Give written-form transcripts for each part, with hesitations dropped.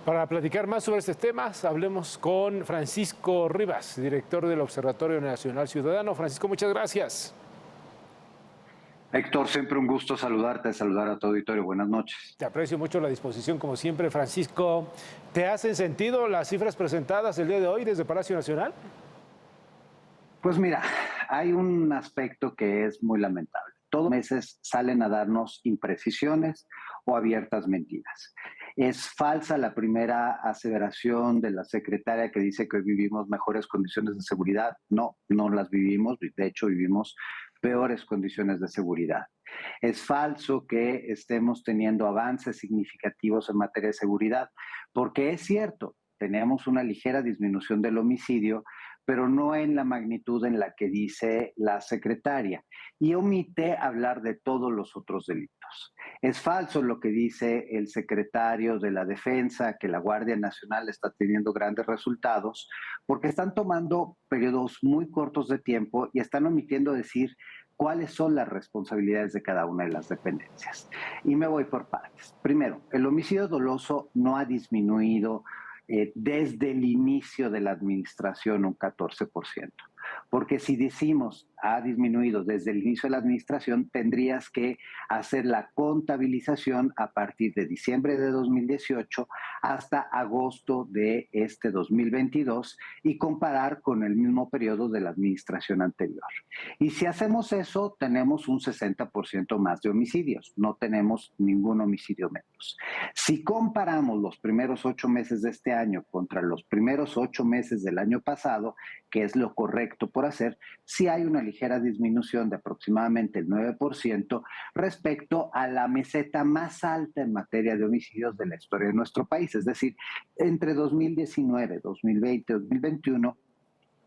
Para platicar más sobre estos temas, hablemos con Francisco Rivas, director del Observatorio Nacional Ciudadano. Francisco, muchas gracias. Héctor, siempre un gusto saludarte, saludar a tu auditorio. Buenas noches. Te aprecio mucho la disposición, como siempre, Francisco. ¿Te hacen sentido las cifras presentadas el día de hoy desde Palacio Nacional? Pues mira, hay un aspecto que es muy lamentable. Todos los meses salen a darnos imprecisiones o abiertas mentiras. Es falsa la primera aseveración de la secretaria que dice que hoy vivimos mejores condiciones de seguridad. No, no las vivimos, de hecho vivimos peores condiciones de seguridad. Es falso que estemos teniendo avances significativos en materia de seguridad, porque es cierto, tenemos una ligera disminución del homicidio, pero no en la magnitud en la que dice la secretaria, y omite hablar de todos los otros delitos. Es falso lo que dice el secretario de la Defensa, que la Guardia Nacional está teniendo grandes resultados, porque están tomando periodos muy cortos de tiempo y están omitiendo decir cuáles son las responsabilidades de cada una de las dependencias. Y me voy por partes. Primero, el homicidio doloso no ha disminuido desde el inicio de la administración un 14%. Porque si decimos ha disminuido desde el inicio de la administración, tendrías que hacer la contabilización a partir de diciembre de 2018 hasta agosto de este 2022 y comparar con el mismo periodo de la administración anterior. Y si hacemos eso, tenemos un 60% más de homicidios, no tenemos ningún homicidio menos. Si comparamos los primeros 8 meses de este año contra los primeros 8 meses del año pasado, que es lo correcto por hacer, sí hay una ligera disminución de aproximadamente el 9% respecto a la meseta más alta en materia de homicidios de la historia de nuestro país. Es decir, entre 2019, 2020 y 2021,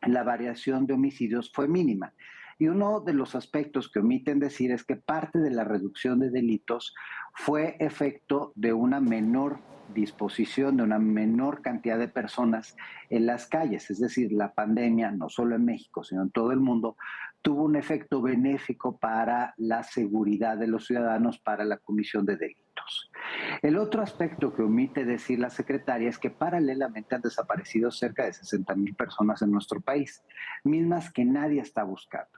la variación de homicidios fue mínima. Y uno de los aspectos que omiten decir es que parte de la reducción de delitos fue efecto de una menor disposición, de una menor cantidad de personas en las calles. Es decir, la pandemia, no solo en México, sino en todo el mundo, tuvo un efecto benéfico para la seguridad de los ciudadanos, para la comisión de delitos. El otro aspecto que omite decir la secretaria es que paralelamente han desaparecido cerca de 60,000 personas en nuestro país, mismas que nadie está buscando.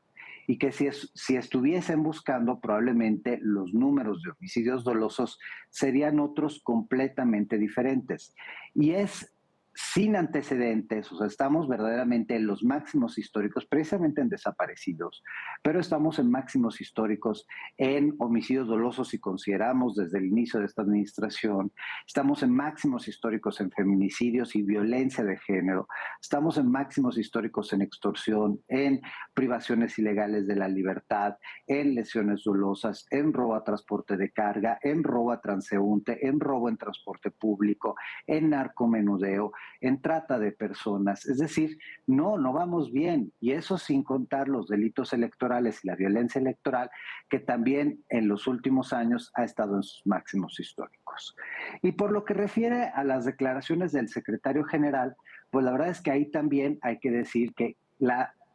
Y que si estuviesen buscando, probablemente los números de homicidios dolosos serían otros completamente diferentes. Y es sin antecedentes, o sea, estamos verdaderamente en los máximos históricos, precisamente en desaparecidos, pero estamos en máximos históricos en homicidios dolosos si consideramos desde el inicio de esta administración, estamos en máximos históricos en feminicidios y violencia de género, estamos en máximos históricos en extorsión, en privaciones ilegales de la libertad, en lesiones dolosas, en robo a transporte de carga, en robo a transeúnte, en robo en transporte público, en narcomenudeo, en trata de personas. Es decir, no vamos bien. Y eso sin contar los delitos electorales y la violencia electoral, que también en los últimos años ha estado en sus máximos históricos. Y por lo que refiere a las declaraciones del secretario general, pues la verdad es que ahí también hay que decir que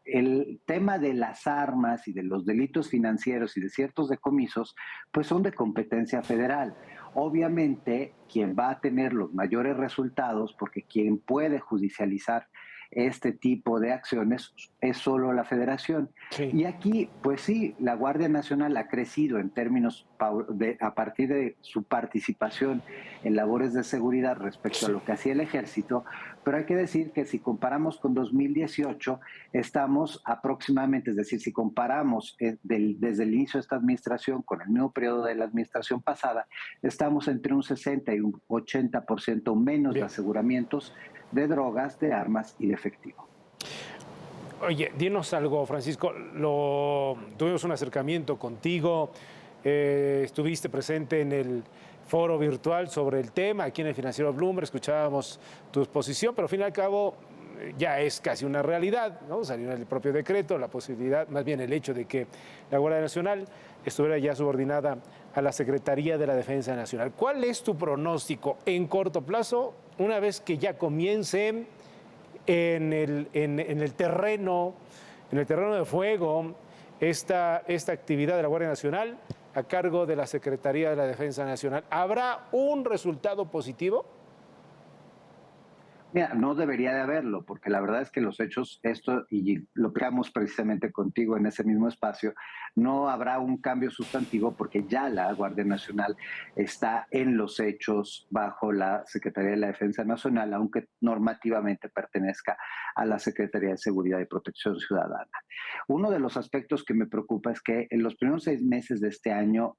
el tema de las armas y de los delitos financieros y de ciertos decomisos, pues son de competencia federal. Obviamente, quien va a tener los mayores resultados, porque quien puede judicializar este tipo de acciones es solo la federación. Sí. Y aquí, pues sí, la Guardia Nacional ha crecido en términos a partir de su participación en labores de seguridad respecto a lo que hacía el ejército, pero hay que decir que si comparamos con 2018, estamos aproximadamente, es decir, si comparamos desde el inicio de esta administración con el mismo periodo de la administración pasada, estamos entre un 60 y un 80% menos de aseguramientos de drogas, de armas y de efectivo. Oye, dinos algo, Francisco. Tuvimos un acercamiento contigo, estuviste presente en el foro virtual sobre el tema, aquí en el Financiero Bloomberg, escuchábamos tu exposición, pero al fin y al cabo ya es casi una realidad, ¿no? Salió en el propio decreto la posibilidad, más bien el hecho de que la Guardia Nacional estuviera ya subordinada a la Secretaría de la Defensa Nacional. ¿Cuál es tu pronóstico en corto plazo, una vez que ya comience en el terreno de fuego esta actividad de la Guardia Nacional a cargo de la Secretaría de la Defensa Nacional? ¿Habrá un resultado positivo? Mira, no debería de haberlo, porque la verdad es que los hechos, esto, y lo pegamos precisamente contigo en ese mismo espacio, no habrá un cambio sustantivo porque ya la Guardia Nacional está en los hechos bajo la Secretaría de la Defensa Nacional, aunque normativamente pertenezca a la Secretaría de Seguridad y Protección Ciudadana. Uno de los aspectos que me preocupa es que en los primeros 6 meses de este año,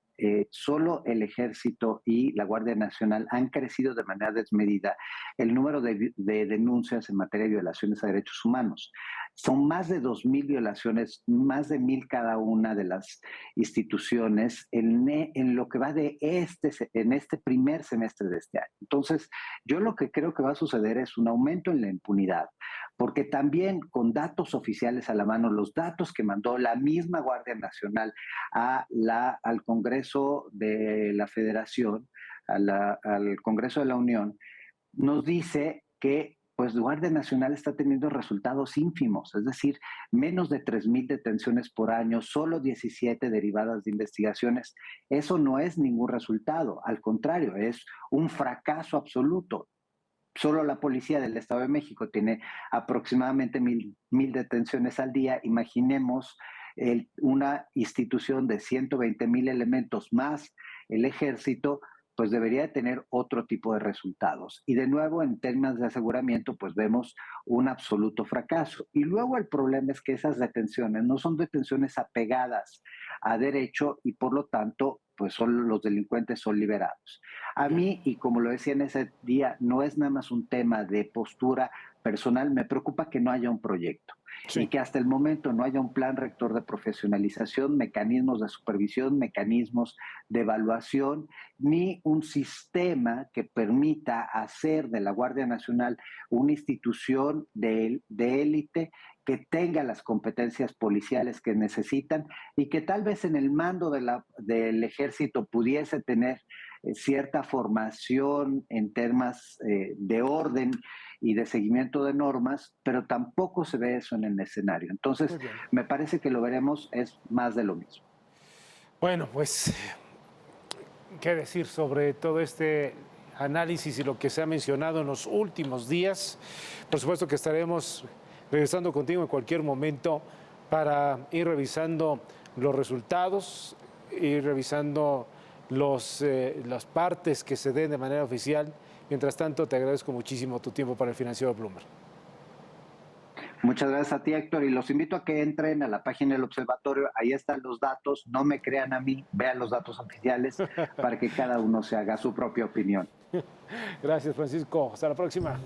solo el Ejército y la Guardia Nacional han crecido de manera desmedida el número de denuncias en materia de violaciones a derechos humanos. Son más de 2.000 violaciones, más de 1.000 cada una de las instituciones en lo que va en este primer semestre de este año. Entonces, yo lo que creo que va a suceder es un aumento en la impunidad, porque también con datos oficiales a la mano, los datos que mandó la misma Guardia Nacional al Congreso de la Federación, al Congreso de la Unión, nos dice que pues Guardia Nacional está teniendo resultados ínfimos, es decir, menos de 3.000 detenciones por año, solo 17 derivadas de investigaciones. Eso no es ningún resultado, al contrario, es un fracaso absoluto. Solo la policía del Estado de México tiene aproximadamente mil detenciones al día. Imaginemos una institución de 120.000 elementos más el ejército, pues debería tener otro tipo de resultados. Y de nuevo, en temas de aseguramiento, pues vemos un absoluto fracaso. Y luego el problema es que esas detenciones no son detenciones apegadas a derecho y por lo tanto, pues los delincuentes son liberados. A Bien. mí, y como lo decía en ese día, no es nada más un tema de postura personal, me preocupa que no haya un proyecto y Sí. que hasta el momento no haya un plan rector de profesionalización, mecanismos de supervisión, mecanismos de evaluación, ni un sistema que permita hacer de la Guardia Nacional una institución de élite que tenga las competencias policiales que necesitan y que tal vez en el mando del ejército pudiese tener cierta formación en temas de orden y de seguimiento de normas, pero tampoco se ve eso en el escenario. Entonces, Muy bien. me parece que lo veremos es más de lo mismo. Bueno, pues, ¿qué decir sobre todo este análisis y lo que se ha mencionado en los últimos días? Por supuesto que estaremos regresando contigo en cualquier momento para ir revisando los resultados, ir revisando las partes que se den de manera oficial. Mientras tanto, te agradezco muchísimo tu tiempo para el Financiero Bloomberg. Muchas gracias a ti, Héctor, y los invito a que entren a la página del observatorio. Ahí están los datos. No me crean a mí, vean los datos oficiales para que cada uno se haga su propia opinión. Gracias, Francisco. Hasta la próxima.